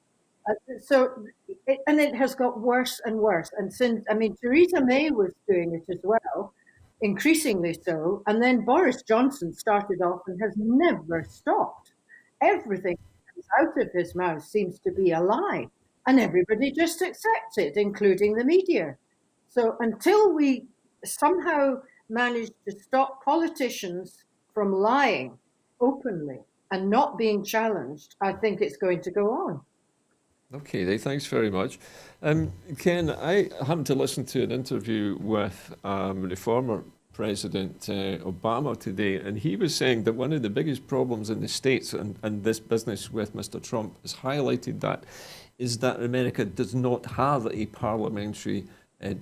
It has got worse and worse. And since, I mean, Theresa May was doing it as well, increasingly so. And then Boris Johnson started off and has never stopped. Everything that comes out of his mouth seems to be a lie. And everybody just accepts it, including the media. So until we somehow manage to stop politicians from lying openly and not being challenged, I think it's going to go on. Okay, thanks very much. Ken, I happened to listen to an interview with the former President Obama today, and he was saying that one of the biggest problems in the States, and this business with Mr. Trump has highlighted that, is that America does not have a parliamentary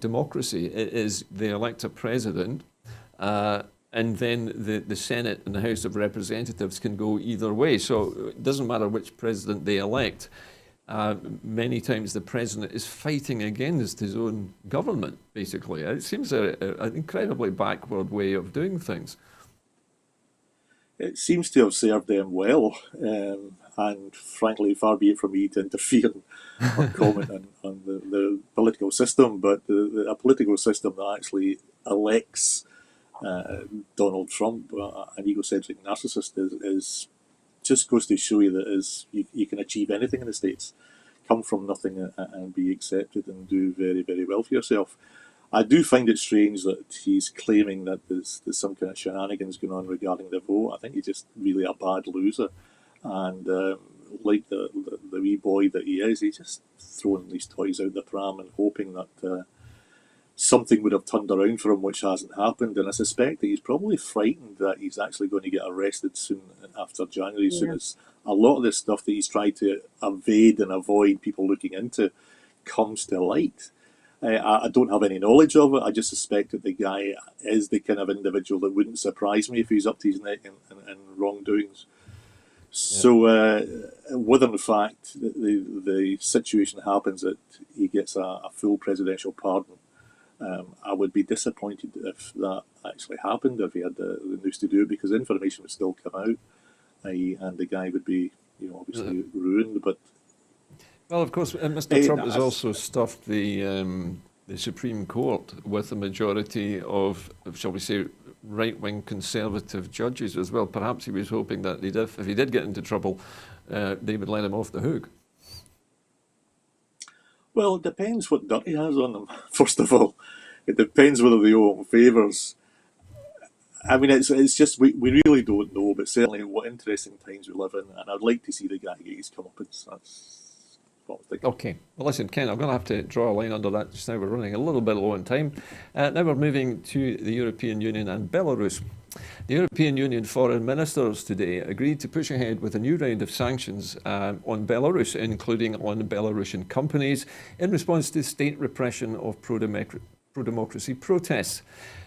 democracy. It is they elect a president, and then the Senate and the House of Representatives can go either way. So it doesn't matter which president they elect. Many times the president is fighting against his own government, basically. It seems an incredibly backward way of doing things. It seems to have served them well, and frankly, far be it from me to interfere or comment on the political system, but a political system that actually elects Donald Trump, an egocentric narcissist, is just goes to show you that you can achieve anything in the States, come from nothing and be accepted and do very, very well for yourself. I do find it strange that he's claiming that there's some kind of shenanigans going on regarding the vote. I think he's just really a bad loser. And like the wee boy that he is, he's just throwing these toys out the pram and hoping that something would have turned around for him, which hasn't happened. And I suspect that he's probably frightened that he's actually going to get arrested soon after January, as soon as a lot of this stuff that he's tried to evade and avoid people looking into comes to light. I don't have any knowledge of it. I just suspect that the guy is the kind of individual that wouldn't surprise me if he's up to his neck in wrongdoings. So whether in fact the situation happens that he gets a full presidential pardon, I would be disappointed if that actually happened, if he had the news to do it, because information would still come out, and the guy would be, obviously ruined. But Well, of course, Mr. Trump has As- also stuffed the Supreme Court with a majority of, shall we say, right-wing conservative judges as well. Perhaps he was hoping that if he did get into trouble, they would let him off the hook. well, it depends what dirt he has on them, first of all. It depends whether they owe him favours. I mean, it's just, we really don't know, but certainly what interesting times we live in, and I'd like to see the guy get his comeuppance. That's what I'm thinking. Okay. Well, listen, Ken, I'm going to have to draw a line under that just now. We're running a little bit low on time. Now we're moving to the European Union and Belarus. The European Union foreign ministers today agreed to push ahead with a new round of sanctions on Belarus, including on Belarusian companies, in response to state repression of pro-democracy protests.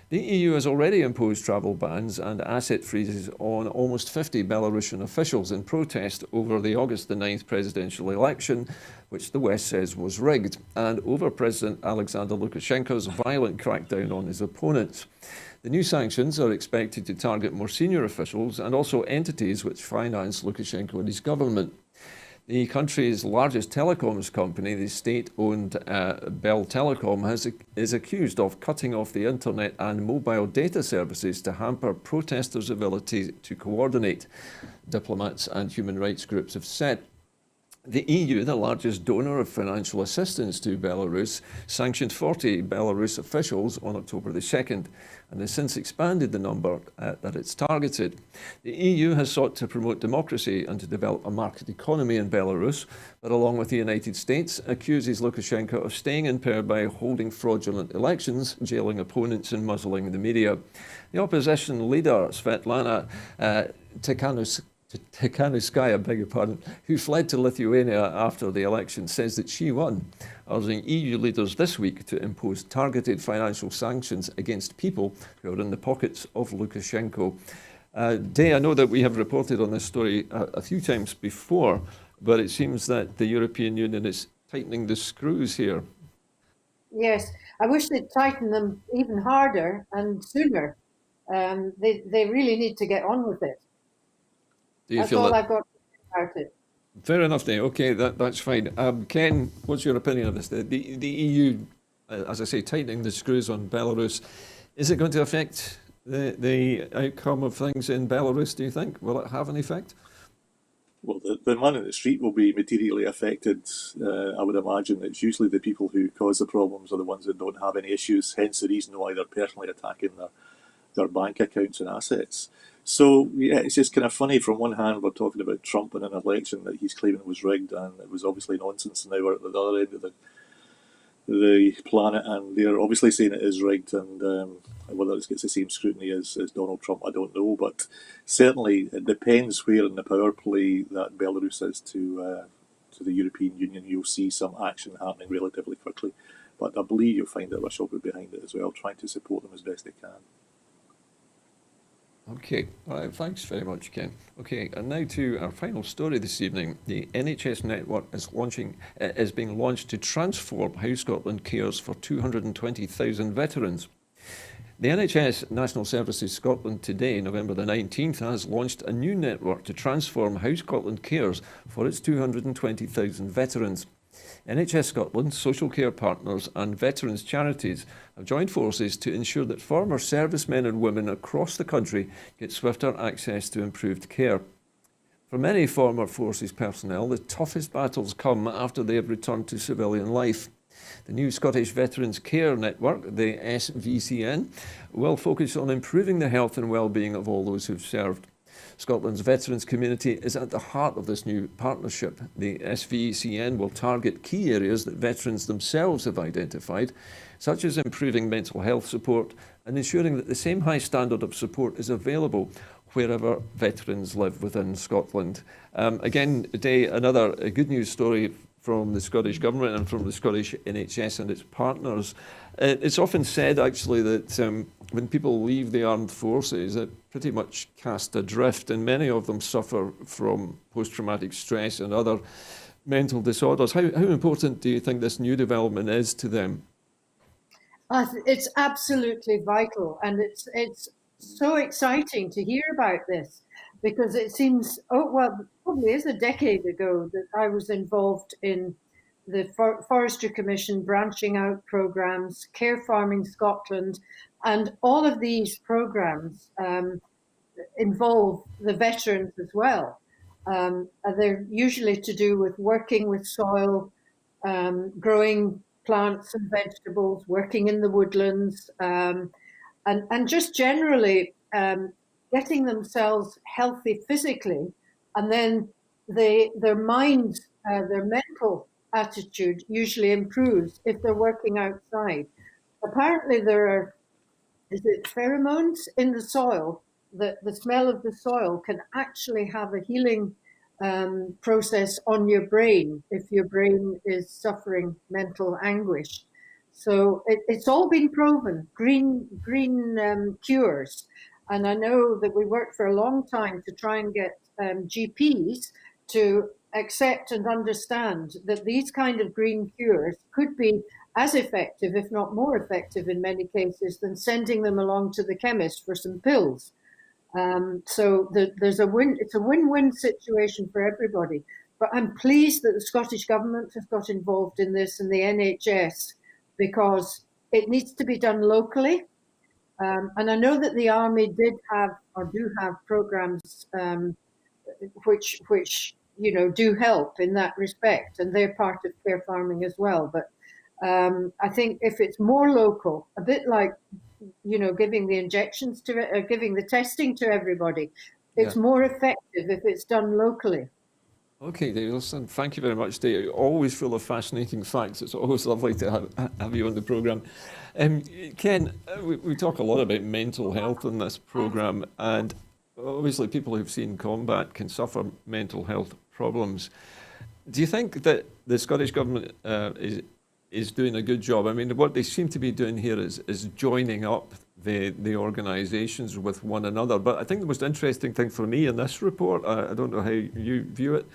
The EU has already imposed travel bans and asset freezes on almost 50 Belarusian officials in protest over the August the 9th presidential election, which the West says was rigged, and over President Alexander Lukashenko's violent crackdown on his opponents. The new sanctions are expected to target more senior officials and also entities which finance Lukashenko and his government. The country's largest telecoms company, the state-owned Bell Telecom, is accused of cutting off the internet and mobile data services to hamper protesters' ability to coordinate, diplomats and human rights groups have said. The EU, the largest donor of financial assistance to Belarus, sanctioned 40 Belarus officials on October the 2nd and has since expanded the number that it's targeted. The EU has sought to promote democracy and to develop a market economy in Belarus, but along with the United States, accuses Lukashenko of staying in power by holding fraudulent elections, jailing opponents and muzzling the media. The opposition leader, Svetlana Tikhanovskaya, beg your pardon, who fled to Lithuania after the election, says that she won, urging EU leaders this week to impose targeted financial sanctions against people who are in the pockets of Lukashenko. Day, I know that we have reported on this story a few times before, but it seems that the European Union is tightening the screws here. Yes, I wish they'd tighten them even harder and sooner. They really need to get on with it. Do you That's feel all that? I've got to say about it. Fair enough, Dave. Okay, that's fine. Ken, what's your opinion of this? The EU, as I say, tightening the screws on Belarus. Is it going to affect the outcome of things in Belarus, do you think? Will it have an effect? Well, the man in the street will be materially affected. I would imagine it's usually the people who cause the problems are the ones that don't have any issues, hence the reason why they're personally attacking their bank accounts and assets. So, yeah, it's just kind of funny. From one hand, we're talking about Trump and an election that he's claiming was rigged, and it was obviously nonsense, and now we're at the other end of the planet, and they're obviously saying it is rigged, and whether it gets the same scrutiny as Donald Trump, I don't know, but certainly it depends where in the power play that Belarus is to the European Union. You'll see some action happening relatively quickly, but I believe you'll find that Russia will be behind it as well, trying to support them as best they can. Okay, all right, thanks very much, Ken. Okay, and now to our final story this evening. The NHS network is being launched to transform how Scotland cares for 220,000 veterans. The NHS National Services Scotland today, November the 19th, has launched a new network to transform how Scotland cares for its 220,000 veterans. NHS Scotland, social care partners and veterans charities have joined forces to ensure that former servicemen and women across the country get swifter access to improved care. For many former forces personnel, the toughest battles come after they have returned to civilian life. The new Scottish Veterans Care Network, the SVCN, will focus on improving the health and well-being of all those who've served. Scotland's veterans community is at the heart of this new partnership. The SVCN will target key areas that veterans themselves have identified, such as improving mental health support and ensuring that the same high standard of support is available wherever veterans live within Scotland. Again, today, another good news story from the Scottish Government and from the Scottish NHS and its partners. It's often said, actually, that when people leave the armed forces, it pretty much cast adrift, and many of them suffer from post-traumatic stress and other mental disorders. How important do you think this new development is to them? It's absolutely vital, and it's so exciting to hear about this, because it seems, oh well, probably is a decade ago that I was involved in the Forestry Commission branching out programs, Care Farming Scotland, and all of these programs involve the veterans as well. They're usually to do with working with soil, growing plants and vegetables, working in the woodlands, and just generally getting themselves healthy physically, and then their mind, their mental attitude usually improves if they're working outside. Apparently, there are pheromones in the soil. The smell of the soil can actually have a healing process on your brain if your brain is suffering mental anguish. So it's all been proven. Green cures, and I know that we worked for a long time to try and get GPs to accept and understand that these kind of green cures could be as effective, if not more effective in many cases, than sending them along to the chemist for some pills. So there's a win. It's a win-win situation for everybody. But I'm pleased that the Scottish Government has got involved in this and the NHS, because it needs to be done locally. And I know that the Army did have or do have programs which do help in that respect, and they're part of care farming as well. But I think if it's more local, a bit like giving the injections to it, or giving the testing to everybody, it's more effective if it's done locally. Okay, Dave, listen, thank you very much, Dave. You're always full of fascinating facts. It's always lovely to have you on the programme. Ken, we talk a lot about mental health in this programme, and obviously people who've seen combat can suffer mental health problems. Do you think that the Scottish Government is doing a good job? I mean, what they seem to be doing here is joining up the organisations with one another. But I think the most interesting thing for me in this report, I don't know how you view it,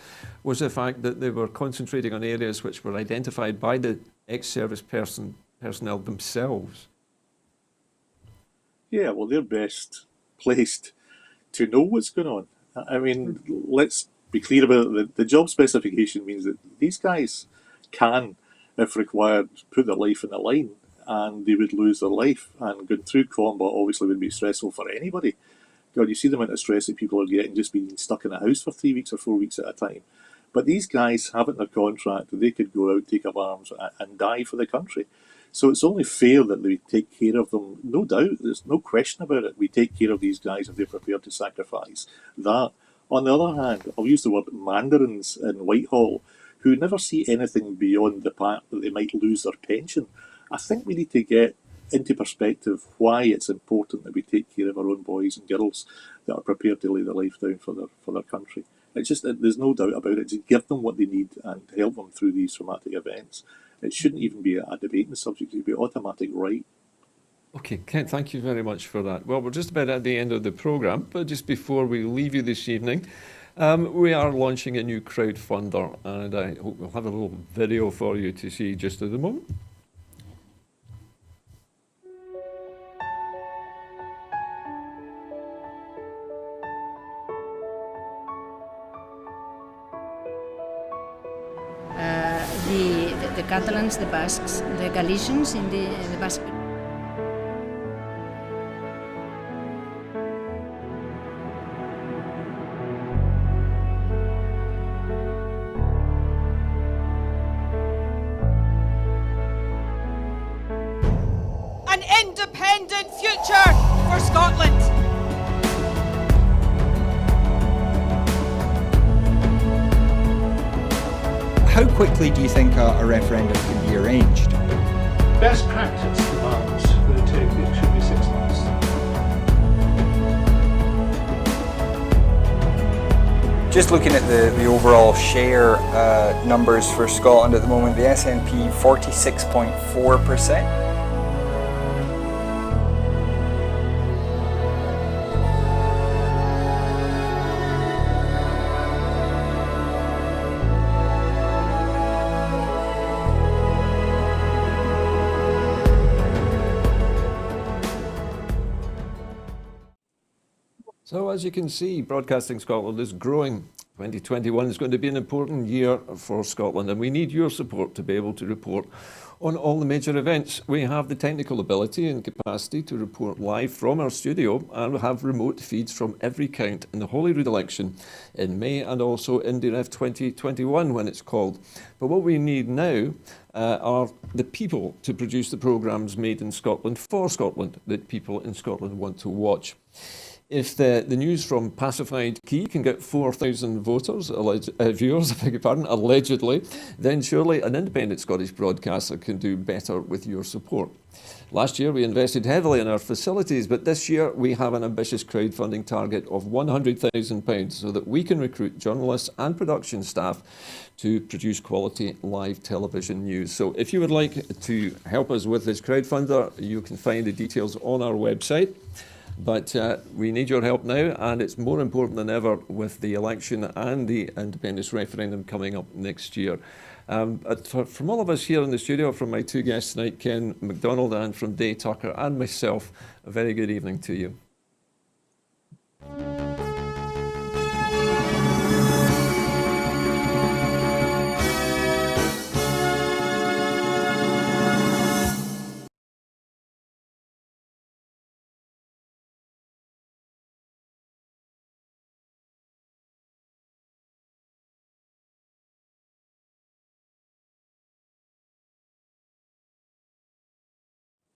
was the fact that they were concentrating on areas which were identified by the ex-service personnel themselves. Yeah, well, they're best placed to know what's going on. I mean, let's be clear about it. The job specification means that these guys can, if required, put their life in the line, and they would lose their life. And going through combat obviously would be stressful for anybody. God, you see the amount of stress that people are getting just being stuck in a house for 3 weeks or 4 weeks at a time. But these guys have it in their contract that they could go out, take up arms, and die for the country. So it's only fair that we take care of them. No doubt, there's no question about it. We take care of these guys if they're prepared to sacrifice that. On the other hand, I'll use the word mandarins in Whitehall, who never see anything beyond the fact that they might lose their pension. I think we need to get into perspective why it's important that we take care of our own boys and girls that are prepared to lay their life down for their country. It's just, there's no doubt about it. To give them what they need and help them through these traumatic events. It shouldn't even be a debating subject. It should be automatic right. Okay, Kent, thank you very much for that. Well, we're just about at the end of the programme, but just before we leave you this evening, we are launching a new crowdfunder, and I hope we'll have a little video for you to see just at the moment. The Catalans, the Basques, the Galicians in the Basque. An independent future for Scotland. How quickly do you think a referendum can be arranged? Best practice demands that it should be 6 months. Just looking at the overall share numbers for Scotland at the moment, the SNP 46.4%. So as you can see, Broadcasting Scotland is growing 2021 is going to be an important year for Scotland, and we need your support to be able to report on all the major events. We have the technical ability and capacity to report live from our studio, and we have remote feeds from every count in the Holyrood election in May, and also IndyRef 2021 when it's called. But what we need now are the people to produce the programmes made in Scotland for Scotland that people in Scotland want to watch. If the news from Pacified Key can get 4,000 viewers, I beg your pardon, allegedly, then surely an independent Scottish broadcaster can do better with your support. Last year we invested heavily in our facilities, but this year we have an ambitious crowdfunding target of £100,000 so that we can recruit journalists and production staff to produce quality live television news. So if you would like to help us with this crowdfunder, you can find the details on our website. But we need your help now, and it's more important than ever with the election and the independence referendum coming up next year. From all of us here in the studio, from my two guests tonight, Ken MacDonald, and from Day Tucker and myself, a very good evening to you.